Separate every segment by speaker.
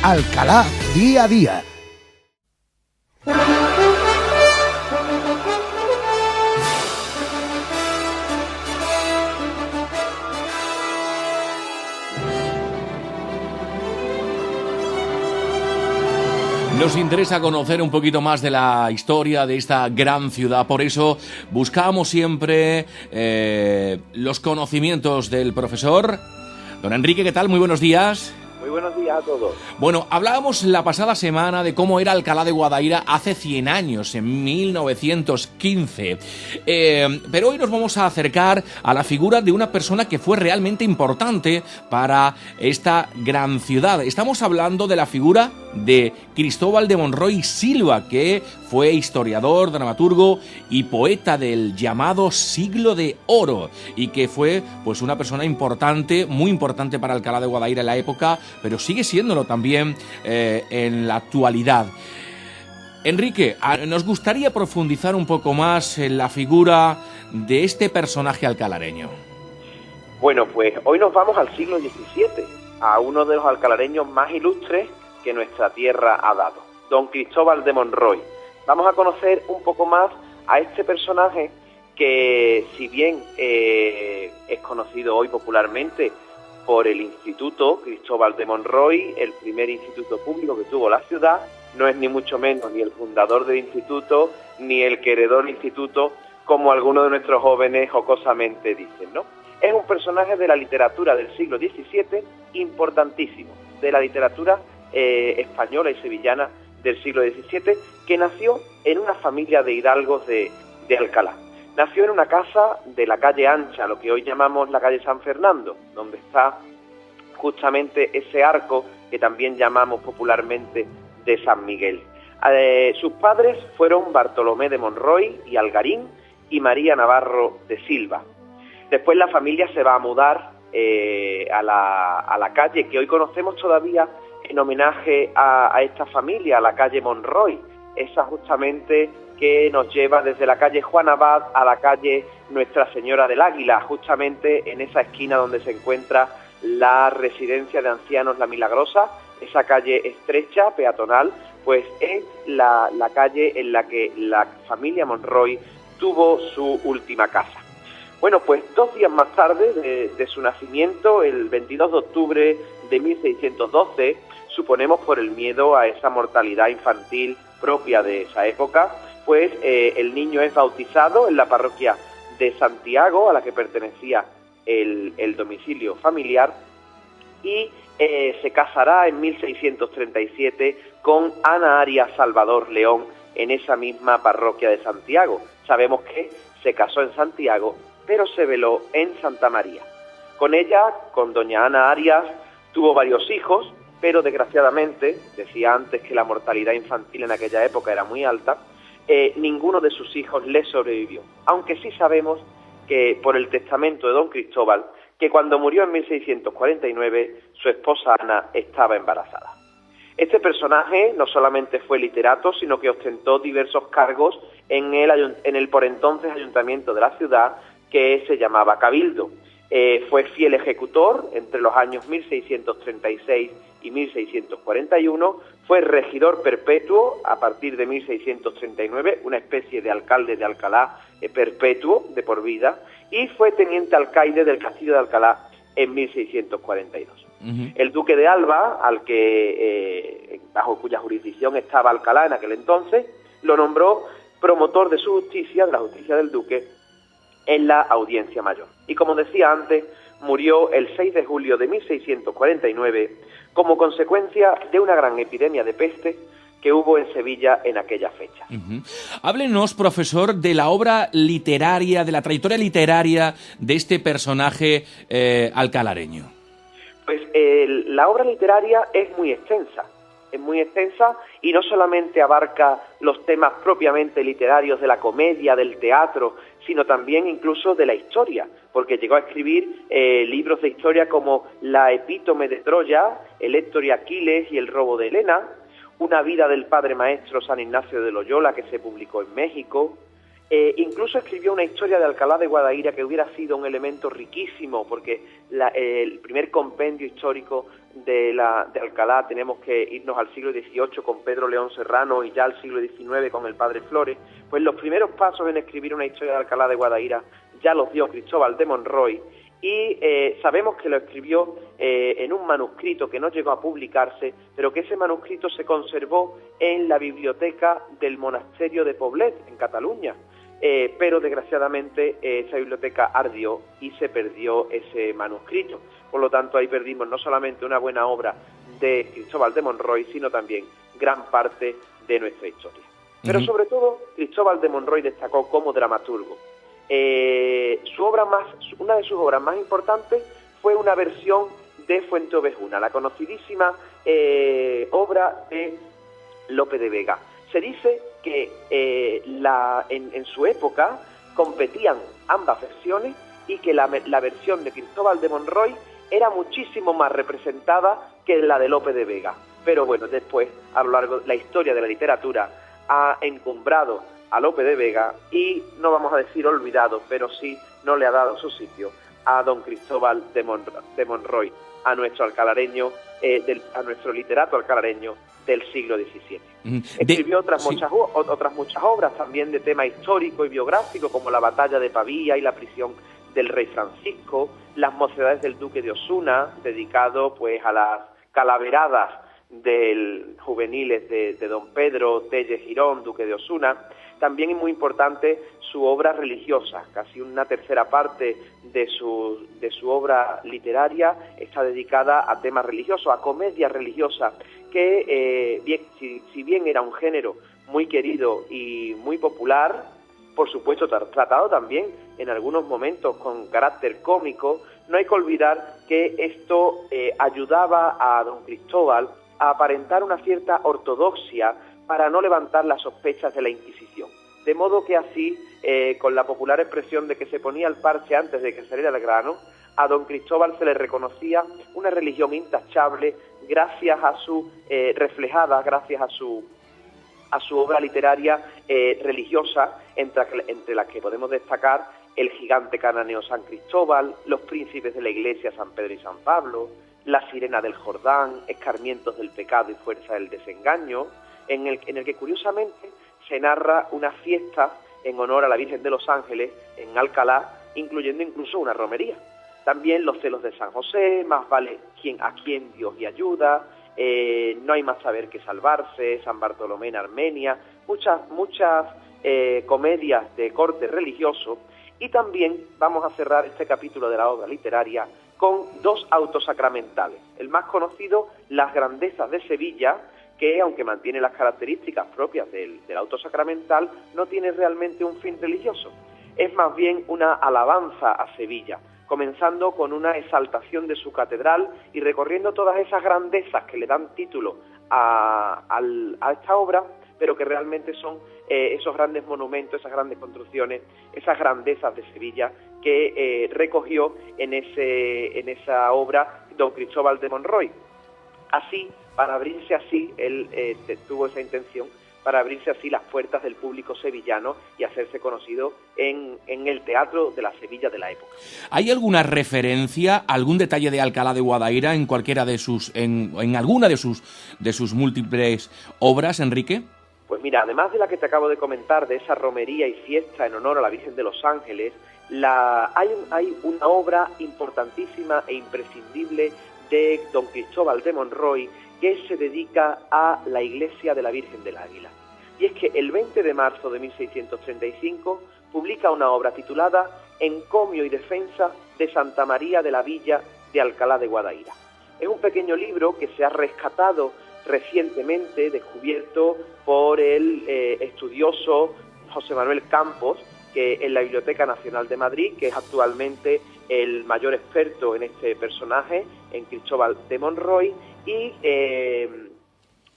Speaker 1: Alcalá Día a Día.
Speaker 2: Nos interesa conocer un poquito más de la historia de esta gran ciudad, por eso buscamos siempre los conocimientos del profesor. Don Enrique, ¿qué tal? Muy buenos días.
Speaker 3: Muy buenos días a todos.
Speaker 2: Bueno, hablábamos la pasada semana de cómo era Alcalá de Guadaira hace 100 años, en 1915. Pero hoy nos vamos a acercar a la figura de una persona que fue realmente importante para esta gran ciudad. Estamos hablando de la figura de Cristóbal de Monroy Silva, que fue historiador, dramaturgo y poeta del llamado Siglo de Oro, y que fue pues una persona importante, muy importante para Alcalá de Guadaira en la época, pero sigue siéndolo también en la actualidad. Enrique, nos gustaría profundizar un poco más en la figura de este personaje alcalareño.
Speaker 3: Bueno, pues hoy nos vamos al siglo XVII, a uno de los alcalareños más ilustres que nuestra tierra ha dado, don Cristóbal de Monroy. Vamos a conocer un poco más a este personaje que, si bien es conocido hoy popularmente por el Instituto Cristóbal de Monroy, el primer instituto público que tuvo la ciudad, no es ni mucho menos ni el fundador del instituto, ni el que heredó el instituto, como algunos de nuestros jóvenes jocosamente dicen, ¿no? Es un personaje de la literatura del siglo XVII importantísimo, de la literatura española y sevillana del siglo XVII, que nació en una familia de hidalgos de Alcalá. Nació en una casa de la calle Ancha, lo que hoy llamamos la calle San Fernando, donde está justamente ese arco que también llamamos popularmente de San Miguel. Sus padres fueron Bartolomé de Monroy y Algarín y María Navarro de Silva. Después la familia se va a mudar a la calle que hoy conocemos todavía en homenaje a esta familia, a la calle Monroy, esa justamente que nos lleva desde la calle Juan Abad a la calle Nuestra Señora del Águila, justamente en esa esquina donde se encuentra la residencia de ancianos La Milagrosa, esa calle estrecha, peatonal, pues es la calle en la que la familia Monroy tuvo su última casa. Bueno, pues 2 días más tarde de su nacimiento, el 22 de octubre de 1612, suponemos por el miedo a esa mortalidad infantil propia de esa época, pues el niño es bautizado en la parroquia de Santiago, a la que pertenecía el domicilio familiar, y se casará en 1637 con Ana Arias Salvador León en esa misma parroquia de Santiago. Sabemos que se casó en Santiago, pero se veló en Santa María. Con ella, con doña Ana Arias, tuvo varios hijos, pero desgraciadamente, decía antes que la mortalidad infantil en aquella época era muy alta, ninguno de sus hijos le sobrevivió, aunque sí sabemos que por el testamento de don Cristóbal, que cuando murió en 1649, su esposa Ana estaba embarazada. Este personaje no solamente fue literato, sino que ostentó diversos cargos en el por entonces ayuntamiento de la ciudad, que se llamaba Cabildo. Fue fiel ejecutor entre los años 1636 y 1641, fue regidor perpetuo a partir de 1639, una especie de alcalde de Alcalá perpetuo de por vida, y fue teniente alcaide del castillo de Alcalá en 1642. Uh-huh. El duque de Alba, al que bajo cuya jurisdicción estaba Alcalá en aquel entonces, lo nombró promotor de su justicia, de la justicia del duque, en la audiencia mayor. Y como decía antes, murió el 6 de julio de 1649 como consecuencia de una gran epidemia de peste que hubo en Sevilla en aquella fecha.
Speaker 2: Uh-huh. Háblenos, profesor, de la obra literaria, de la trayectoria literaria de este personaje alcalareño.
Speaker 3: Pues la obra literaria es muy extensa y no solamente abarca los temas propiamente literarios de la comedia, del teatro, sino también incluso de la historia, porque llegó a escribir libros de historia como La epítome de Troya, El Héctor y Aquiles y El robo de Helena, Una vida del padre maestro San Ignacio de Loyola, que se publicó en México, Incluso escribió una historia de Alcalá de Guadaira que hubiera sido un elemento riquísimo, porque el primer compendio histórico de Alcalá tenemos que irnos al siglo XVIII con Pedro León Serrano y ya al siglo XIX con el padre Flores. Pues los primeros pasos en escribir una historia de Alcalá de Guadaira ya los dio Cristóbal de Monroy, y sabemos que lo escribió en un manuscrito que no llegó a publicarse, pero que ese manuscrito se conservó en la biblioteca del monasterio de Poblet, en Cataluña. Pero desgraciadamente esa biblioteca ardió y se perdió ese manuscrito. Por lo tanto, ahí perdimos no solamente una buena obra de Cristóbal de Monroy, sino también gran parte de nuestra historia. Pero sobre todo, Cristóbal de Monroy destacó como dramaturgo. Una de sus obras más importantes fue una versión de Fuenteovejuna, la conocidísima obra de Lope de Vega. Se dice que en su época competían ambas versiones y que la versión de Cristóbal de Monroy era muchísimo más representada que la de Lope de Vega. Pero bueno, después, a lo largo de la historia de la literatura, ha encumbrado a Lope de Vega y, no vamos a decir olvidado, pero sí no le ha dado su sitio a don Cristóbal de Monroy, a nuestro alcalareño, a nuestro literato alcalareño del siglo XVII. Escribió otras muchas obras también de tema histórico y biográfico, como la batalla de Pavía y la prisión del rey Francisco, las mocedades del duque de Osuna, dedicado pues a las calaveradas juveniles de don Pedro Telle Girón, duque de Osuna. También es muy importante su obra religiosa, casi una tercera parte de su obra literaria está dedicada a temas religiosos, a comedia religiosa, que si bien era un género muy querido y muy popular, por supuesto tratado también en algunos momentos con carácter cómico, no hay que olvidar que esto ayudaba a don Cristóbal a aparentar una cierta ortodoxia para no levantar las sospechas de la Inquisición. De modo que así, con la popular expresión de que se ponía el parche antes de que saliera el grano, a don Cristóbal se le reconocía una religión intachable gracias a reflejada gracias a su obra literaria religiosa, entre las que podemos destacar El gigante cananeo San Cristóbal, Los príncipes de la iglesia San Pedro y San Pablo, La sirena del Jordán, Escarmientos del pecado y fuerza del desengaño, en el que curiosamente se narra una fiesta en honor a la Virgen de los Ángeles en Alcalá, incluyendo incluso una romería. También Los celos de San José, Más vale a quien Dios y ayuda, No hay más saber que salvarse, San Bartolomé en Armenia, muchas comedias de corte religioso. Y también vamos a cerrar este capítulo de la obra literaria con dos autos sacramentales. El más conocido, Las grandezas de Sevilla, que aunque mantiene las características propias del auto sacramental, no tiene realmente un fin religioso. Es más bien una alabanza a Sevilla, comenzando con una exaltación de su catedral y recorriendo todas esas grandezas que le dan título a esta obra, pero que realmente son esos grandes monumentos, esas grandes construcciones, esas grandezas de Sevilla que recogió en esa obra don Cristóbal de Monroy. Así, para abrirse así, él tuvo esa intención, para abrirse así las puertas del público sevillano y hacerse conocido en el teatro de la Sevilla de la época.
Speaker 2: ¿Hay alguna referencia, algún detalle de Alcalá de Guadaira en cualquiera de en alguna de sus múltiples obras, Enrique?
Speaker 3: Pues mira, además de la que te acabo de comentar, de esa romería y fiesta en honor a la Virgen de los Ángeles, hay una obra importantísima e imprescindible de don Cristóbal de Monroy, que se dedica a la iglesia de la Virgen del Águila. Y es que el 20 de marzo de 1635 publica una obra titulada Encomio y defensa de Santa María de la Villa de Alcalá de Guadaira. Es un pequeño libro que se ha rescatado recientemente, descubierto por el estudioso José Manuel Campos, que en la Biblioteca Nacional de Madrid, que es actualmente el mayor experto en este personaje, en Cristóbal de Monroy, y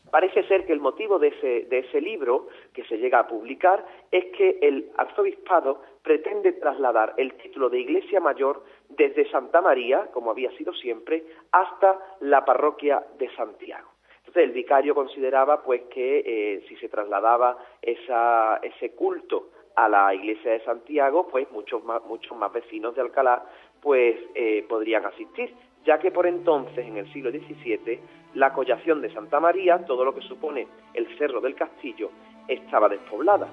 Speaker 3: parece ser que el motivo de ese libro, que se llega a publicar, es que el arzobispado pretende trasladar el título de Iglesia Mayor desde Santa María, como había sido siempre, hasta la parroquia de Santiago. Entonces el vicario consideraba pues que si se trasladaba ese culto a la iglesia de Santiago, pues muchos más vecinos de Alcalá pues podrían asistir, ya que por entonces, en el siglo XVII, la collación de Santa María, todo lo que supone el Cerro del Castillo, estaba despoblada.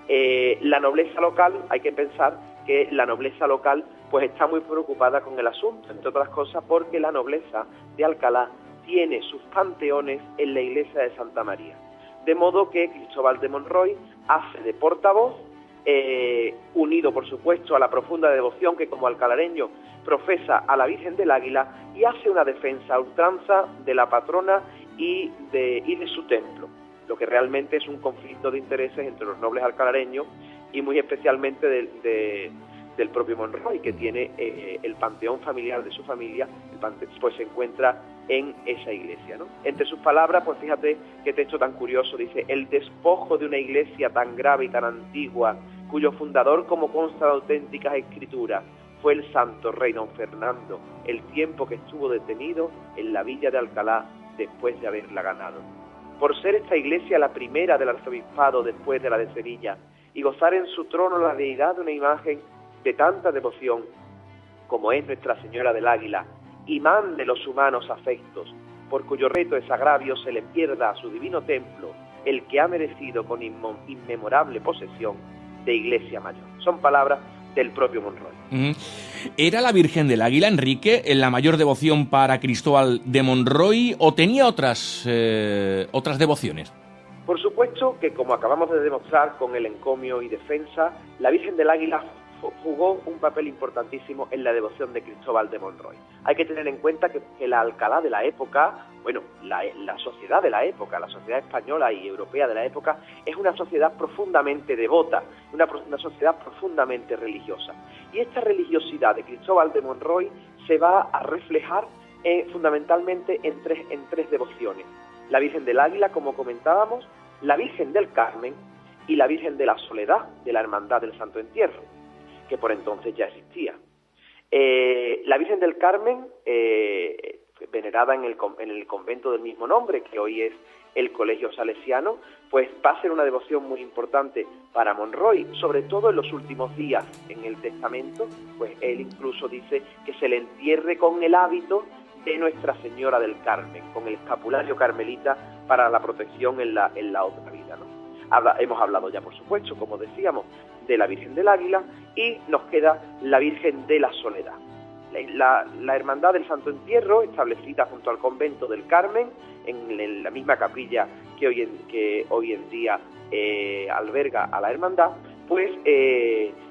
Speaker 3: La nobleza local, hay que pensar que la nobleza local pues está muy preocupada con el asunto, entre otras cosas porque la nobleza de Alcalá tiene sus panteones en la iglesia de Santa María. De modo que Cristóbal de Monroy hace de portavoz, unido por supuesto a la profunda devoción que como alcalareño profesa a la Virgen del Águila, y hace una defensa a ultranza de la patrona y de su templo, lo que realmente es un conflicto de intereses entre los nobles alcalareños y muy especialmente del propio Monroy, que tiene el panteón familiar de su familia, pues se encuentra en esa iglesia, ¿no? Entre sus palabras, pues fíjate qué texto tan curioso, dice: el despojo de una iglesia tan grave y tan antigua, cuyo fundador, como consta de auténticas escrituras, fue el santo rey don Fernando, el tiempo que estuvo detenido en la villa de Alcalá después de haberla ganado. Por ser esta iglesia la primera del arzobispado después de la de Sevilla, y gozar en su trono la deidad de una imagen de tanta devoción como es Nuestra Señora del Águila, imán de los humanos afectos, por cuyo reto es agravio se le pierda a su divino templo el que ha merecido con inmemorable posesión de iglesia mayor. Son palabras del propio Monroy.
Speaker 2: ¿Era la Virgen del Águila, Enrique, en la mayor devoción para Cristóbal de Monroy o tenía otras devociones?
Speaker 3: Por supuesto que, como acabamos de demostrar con el encomio y defensa, la Virgen del Águila jugó un papel importantísimo en la devoción de Cristóbal de Monroy. Hay que tener en cuenta que la Alcalá de la época, bueno, la sociedad de la época, la sociedad española y europea de la época, es una sociedad profundamente devota, una sociedad profundamente religiosa. Y esta religiosidad de Cristóbal de Monroy se va a reflejar fundamentalmente en tres devociones: la Virgen del Águila, como comentábamos, la Virgen del Carmen y la Virgen de la Soledad, de la Hermandad del Santo Entierro, que por entonces ya existía. La Virgen del Carmen, venerada en el convento del mismo nombre, que hoy es el Colegio Salesiano, pues va a ser una devoción muy importante para Monroy, sobre todo en los últimos días. En el testamento, pues él incluso dice que se le entierre con el hábito de Nuestra Señora del Carmen, con el escapulario carmelita para la protección en la otra vida, ¿no? Hemos hablado ya, por supuesto, como decíamos, de la Virgen del Águila, y nos queda la Virgen de la Soledad. La Hermandad del Santo Entierro, establecida junto al convento del Carmen, en la misma capilla que hoy en día alberga a la Hermandad, pues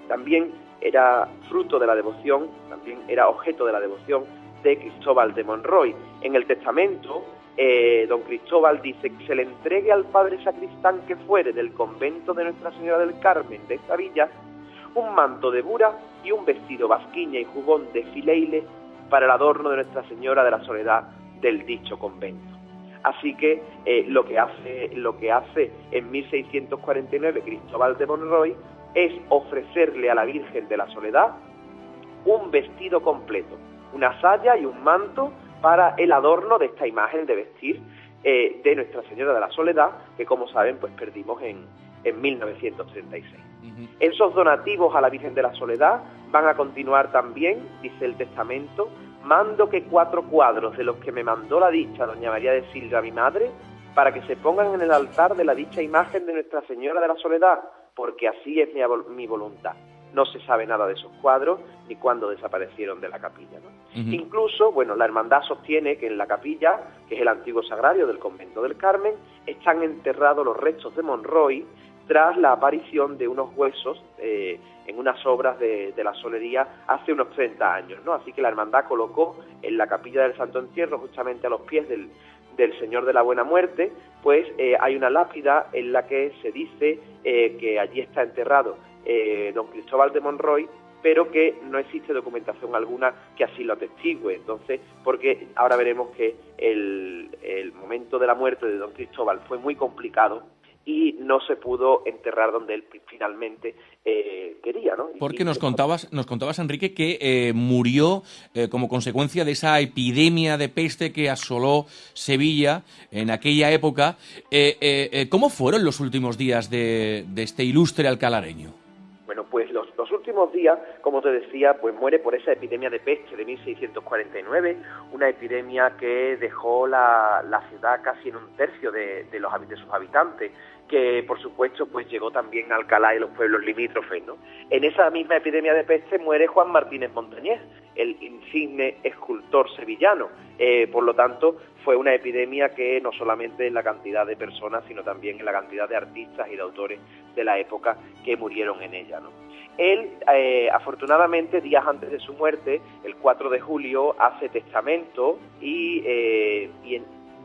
Speaker 3: también era fruto de la devoción, también era objeto de la devoción de Cristóbal de Monroy. En el testamento, don Cristóbal dice que se le entregue al padre sacristán que fuere del convento de Nuestra Señora del Carmen de esta villa un manto de bura y un vestido basquiña y jubón de fileile para el adorno de Nuestra Señora de la Soledad del dicho convento. Así que lo que hace en 1649 Cristóbal de Monroy es ofrecerle a la Virgen de la Soledad un vestido completo, una saya y un manto para el adorno de esta imagen de vestir de Nuestra Señora de la Soledad, que como saben pues perdimos en 1936. Esos donativos a la Virgen de la Soledad van a continuar también, dice el testamento: mando que 4 cuadros de los que me mandó la dicha doña María de Silva, mi madre, para que se pongan en el altar de la dicha imagen de Nuestra Señora de la Soledad, porque así es mi voluntad. No se sabe nada de esos cuadros ni cuándo desaparecieron de la capilla, ¿no? Incluso, bueno, la hermandad sostiene que en la capilla, que es el antiguo sagrario del convento del Carmen, están enterrados los restos de Monroy tras la aparición de unos huesos en unas obras de la solería hace unos 30 años, ¿no? Así que la hermandad colocó en la capilla del Santo Entierro, justamente a los pies del Señor de la Buena Muerte, pues hay una lápida en la que se dice que allí está enterrado don Cristóbal de Monroy, pero que no existe documentación alguna que así lo atestigue. Entonces, porque ahora veremos que el momento de la muerte de don Cristóbal fue muy complicado y no se pudo enterrar donde él finalmente quería, ¿no?
Speaker 2: Porque nos contabas, Enrique, que murió como consecuencia de esa epidemia de peste que asoló Sevilla en aquella época. ¿Cómo fueron los últimos días de este ilustre alcalareño?
Speaker 3: Bueno, pues los últimos días, como te decía, pues muere por esa epidemia de peste de 1649, una epidemia que dejó la ciudad casi en un tercio de sus habitantes, que por supuesto pues llegó también a Alcalá y los pueblos limítrofes, ¿no? En esa misma epidemia de peste muere Juan Martínez Montañés, el insigne escultor sevillano. Por lo tanto, fue una epidemia que no solamente en la cantidad de personas, sino también en la cantidad de artistas y de autores de la época que murieron en ella, ¿no? Él, afortunadamente, días antes de su muerte, el 4 de julio, hace testamento y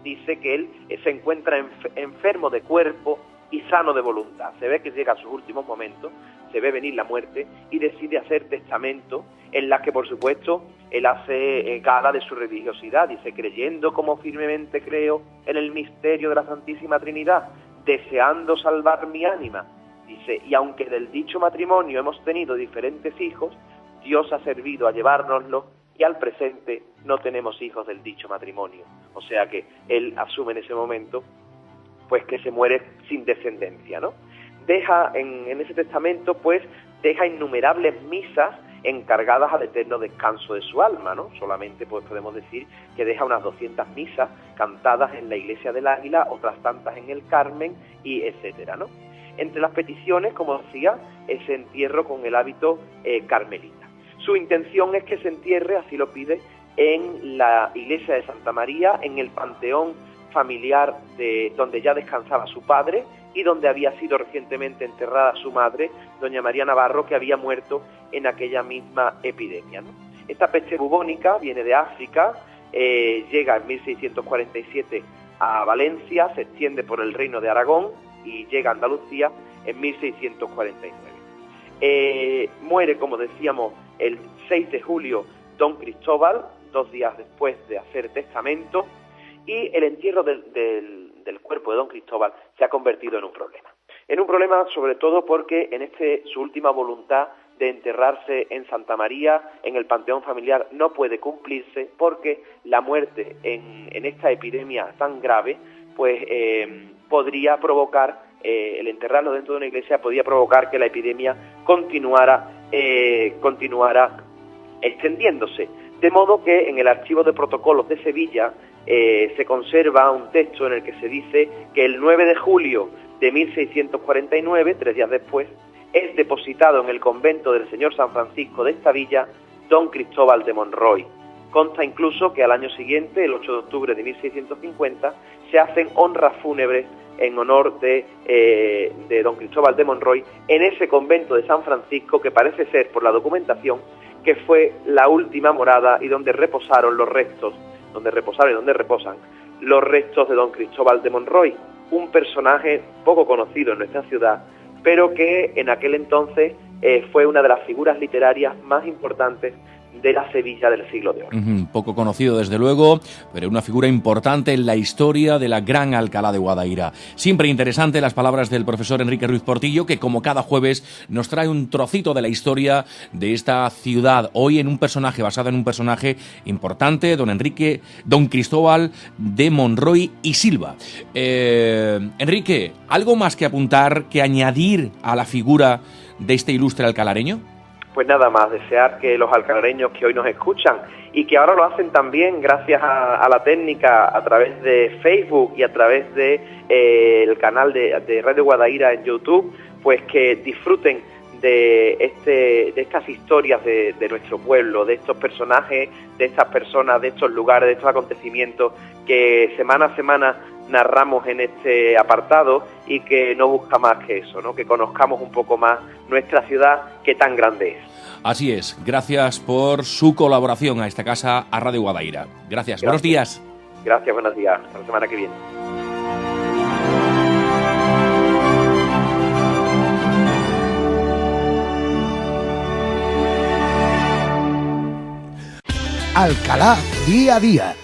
Speaker 3: dice que él se encuentra enfermo de cuerpo y sano de voluntad. Se ve que llega a sus últimos momentos, se ve venir la muerte y decide hacer testamento, en la que, por supuesto, él hace gala de su religiosidad. Dice: creyendo como firmemente creo en el misterio de la Santísima Trinidad, deseando salvar mi ánima. Dice: y aunque del dicho matrimonio hemos tenido diferentes hijos, Dios ha servido a llevárnoslo y al presente no tenemos hijos del dicho matrimonio. O sea que él asume en ese momento pues que se muere sin descendencia, ¿no? Deja en ese testamento, pues, deja innumerables misas encargadas al eterno descanso de su alma, ¿no? Solamente pues podemos decir que deja unas 200 misas cantadas en la iglesia del Águila, otras tantas en el Carmen, y etcétera, ¿no? Entre las peticiones, como decía, ese entierro con el hábito carmelita. Su intención es que se entierre, así lo pide, en la iglesia de Santa María, en el panteón familiar de donde ya descansaba su padre y donde había sido recientemente enterrada su madre, doña María Navarro, que había muerto en aquella misma epidemia, ¿no? Esta peste bubónica viene de África, llega en 1647 a Valencia, se extiende por el reino de Aragón y llega a Andalucía en 1649. Muere, como decíamos, el 6 de julio don Cristóbal, 2 días después de hacer testamento, y el entierro del cuerpo de don Cristóbal se ha convertido en un problema. En un problema sobre todo porque en su última voluntad de enterrarse en Santa María, en el panteón familiar, no puede cumplirse porque la muerte en esta epidemia tan grave, pues podría provocar, el enterrarlo dentro de una iglesia podría provocar que la epidemia continuara extendiéndose. De modo que en el archivo de protocolos de Sevilla se conserva un texto en el que se dice que el 9 de julio de 1649, 3 días después, es depositado en el convento del Señor San Francisco de esta villa don Cristóbal de Monroy. Consta incluso que al año siguiente, el 8 de octubre de 1650, se hacen honras fúnebres en honor de don Cristóbal de Monroy en ese convento de San Francisco, que parece ser, por la documentación, que fue la última morada y donde reposaron los restos, donde reposaron y donde reposan los restos de don Cristóbal de Monroy, un personaje poco conocido en nuestra ciudad, pero que en aquel entonces fue una de las figuras literarias más importantes de la Sevilla del siglo de oro.
Speaker 2: Poco conocido desde luego, pero una figura importante en la historia de la gran Alcalá de Guadaira. Siempre interesante las palabras del profesor Enrique Ruiz Portillo, que como cada jueves nos trae un trocito de la historia de esta ciudad, hoy basado en un personaje importante, don Cristóbal de Monroy y Silva. Enrique, ¿algo más que apuntar, que añadir a la figura de este ilustre alcalareño?
Speaker 3: Pues nada más, desear que los alcalareños que hoy nos escuchan y que ahora lo hacen también gracias a la técnica a través de Facebook y a través de el canal de Radio Guadaira en YouTube, pues que disfruten de estas historias de nuestro pueblo, de estos personajes, de estas personas, de estos lugares, de estos acontecimientos que semana a semana narramos en este apartado y que no busca más que eso, ¿no? Que conozcamos un poco más nuestra ciudad, que tan grande es.
Speaker 2: Así es, gracias por su colaboración a esta casa, a Radio Guadaira. Gracias. Buenos días.
Speaker 3: Gracias, buenos días. Hasta la semana que viene.
Speaker 1: Alcalá día a día.